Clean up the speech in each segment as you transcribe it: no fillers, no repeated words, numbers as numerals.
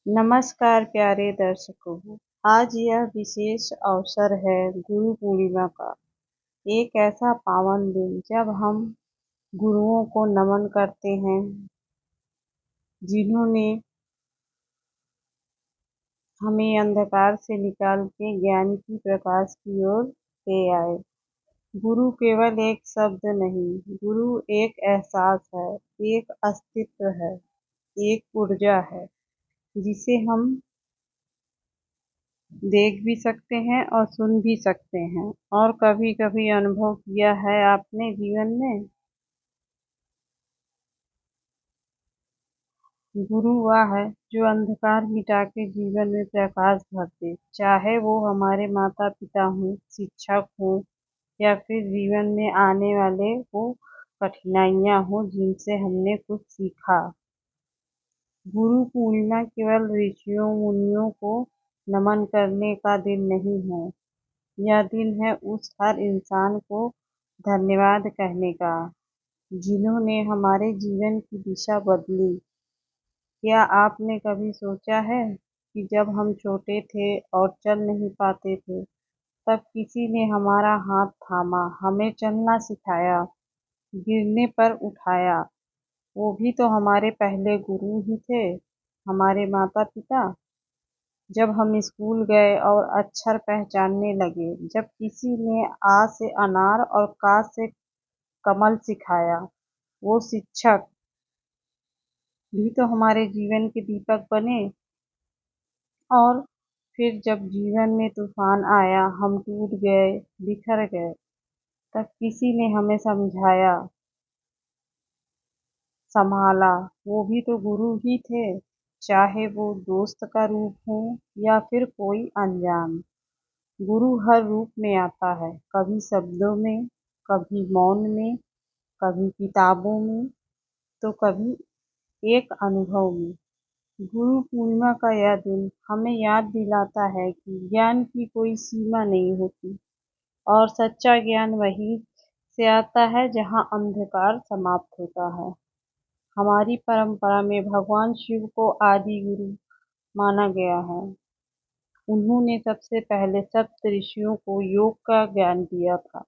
नमस्कार प्यारे दर्शकों। आज यह विशेष अवसर है गुरु पूर्णिमा का। एक ऐसा पावन दिन जब हम गुरुओं को नमन करते हैं जिन्होंने हमें अंधकार से निकाल के ज्ञान की प्रकाश की ओर ले आए। गुरु केवल एक शब्द नहीं, गुरु एक एहसास है, एक अस्तित्व है, एक ऊर्जा है जिसे हम देख भी सकते हैं और सुन भी सकते हैं। और कभी कभी अनुभव किया है आपने जीवन में। गुरु वह है जो अंधकार मिटा के जीवन में प्रकाश भर दे, चाहे वो हमारे माता पिता हों, शिक्षक हों, या फिर जीवन में आने वाले वो कठिनाइयां हों जिनसे हमने कुछ सीखा। गुरु पूर्णिमा केवल ऋषियों मुनियों को नमन करने का दिन नहीं है। यह दिन है उस हर इंसान को धन्यवाद कहने का जिन्होंने हमारे जीवन की दिशा बदली। क्या आपने कभी सोचा है कि जब हम छोटे थे और चल नहीं पाते थे, तब किसी ने हमारा हाथ थामा, हमें चलना सिखाया, गिरने पर उठाया? वो भी तो हमारे पहले गुरु ही थे, हमारे माता पिता। जब हम स्कूल गए और अक्षर पहचानने लगे, जब किसी ने आ से अनार और का से कमल सिखाया, वो शिक्षक भी तो हमारे जीवन के दीपक बने। और फिर जब जीवन में तूफान आया, हम टूट गए, बिखर गए, तब किसी ने हमें समझाया, संभाला। वो भी तो गुरु ही थे, चाहे वो दोस्त का रूप हो या फिर कोई अनजान। गुरु हर रूप में आता है, कभी शब्दों में, कभी मौन में, कभी किताबों में, तो कभी एक अनुभव में। गुरु पूर्णिमा का यह दिन हमें याद दिलाता है कि ज्ञान की कोई सीमा नहीं होती, और सच्चा ज्ञान वहीं से आता है जहाँ अंधकार समाप्त होता है। हमारी परंपरा में भगवान शिव को आदि गुरु माना गया है। उन्होंने सबसे पहले सप्त ऋषियों को योग का ज्ञान दिया था।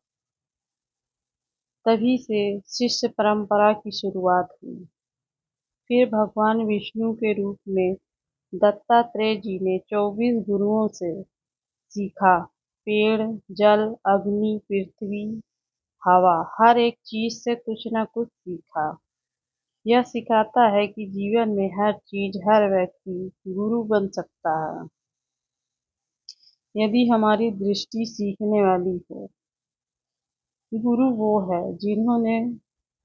तभी से शिष्य परंपरा की शुरुआत हुई। फिर भगवान विष्णु के रूप में दत्तात्रेय जी ने 24 गुरुओं से सीखा। पेड़, जल, अग्नि, पृथ्वी, हवा, हर एक चीज से कुछ न कुछ सीखा। यह सिखाता है कि जीवन में हर चीज, हर व्यक्ति गुरु बन सकता है, यदि हमारी दृष्टि सीखने वाली हो। गुरु वो है जिन्होंने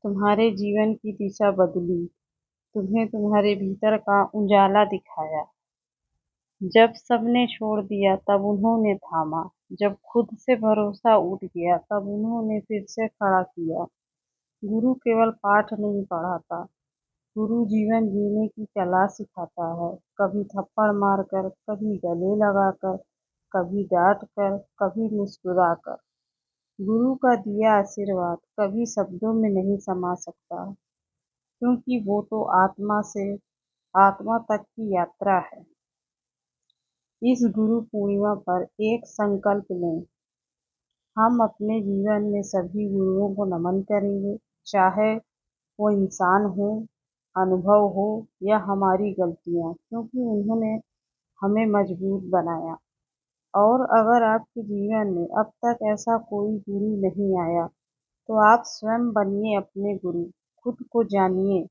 तुम्हारे जीवन की दिशा बदली, तुम्हें तुम्हारे भीतर का उजाला दिखाया। जब सबने छोड़ दिया तब उन्होंने थामा, जब खुद से भरोसा उठ गया तब उन्होंने फिर से खड़ा किया। गुरु केवल पाठ नहीं पढ़ाता, गुरु जीवन जीने की कला सिखाता है। कभी थप्पड़ मारकर, कभी गले लगाकर, कभी डांट कर, कभी मुस्कुराकर। गुरु का दिया आशीर्वाद कभी शब्दों में नहीं समा सकता, क्योंकि वो तो आत्मा से आत्मा तक की यात्रा है। इस गुरु पूर्णिमा पर एक संकल्प लें, हम अपने जीवन में सभी गुरुओं को नमन करेंगे, चाहे वो इंसान हो, अनुभव हो, या हमारी गलतियाँ, क्योंकि उन्होंने हमें मजबूत बनाया। और अगर आपके जीवन में अब तक ऐसा कोई गुरु नहीं आया, तो आप स्वयं बनिए अपने गुरु। खुद को जानिए,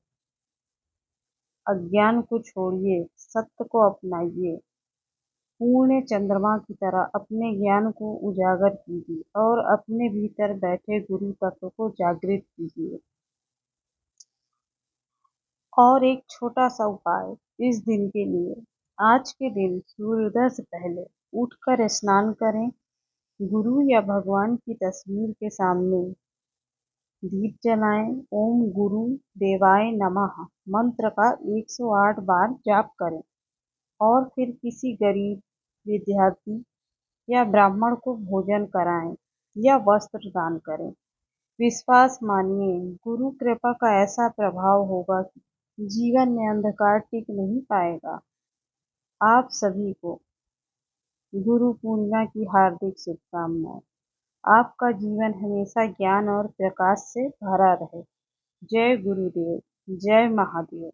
अज्ञान को छोड़िए, सत्य को अपनाइए। पूर्ण चंद्रमा की तरह अपने ज्ञान को उजागर कीजिए और अपने भीतर बैठे गुरु तत्व को जागृत कीजिए। और एक छोटा सा उपाय इस दिन के लिए। आज के दिन सूर्योदय से पहले उठकर स्नान करें। गुरु या भगवान की तस्वीर के सामने दीप जलाएं। ओम गुरु देवाय नमः मंत्र का 108 बार जाप करें। और फिर किसी गरीब, विद्यार्थी या ब्राह्मण को भोजन कराएं या वस्त्र दान करें। विश्वास मानिए, गुरु कृपा का ऐसा प्रभाव होगा कि जीवन में अंधकार टिक नहीं पाएगा। आप सभी को गुरु पूर्णिमा की हार्दिक शुभकामनाएं। आपका जीवन हमेशा ज्ञान और प्रकाश से भरा रहे। जय गुरुदेव, जय महादेव।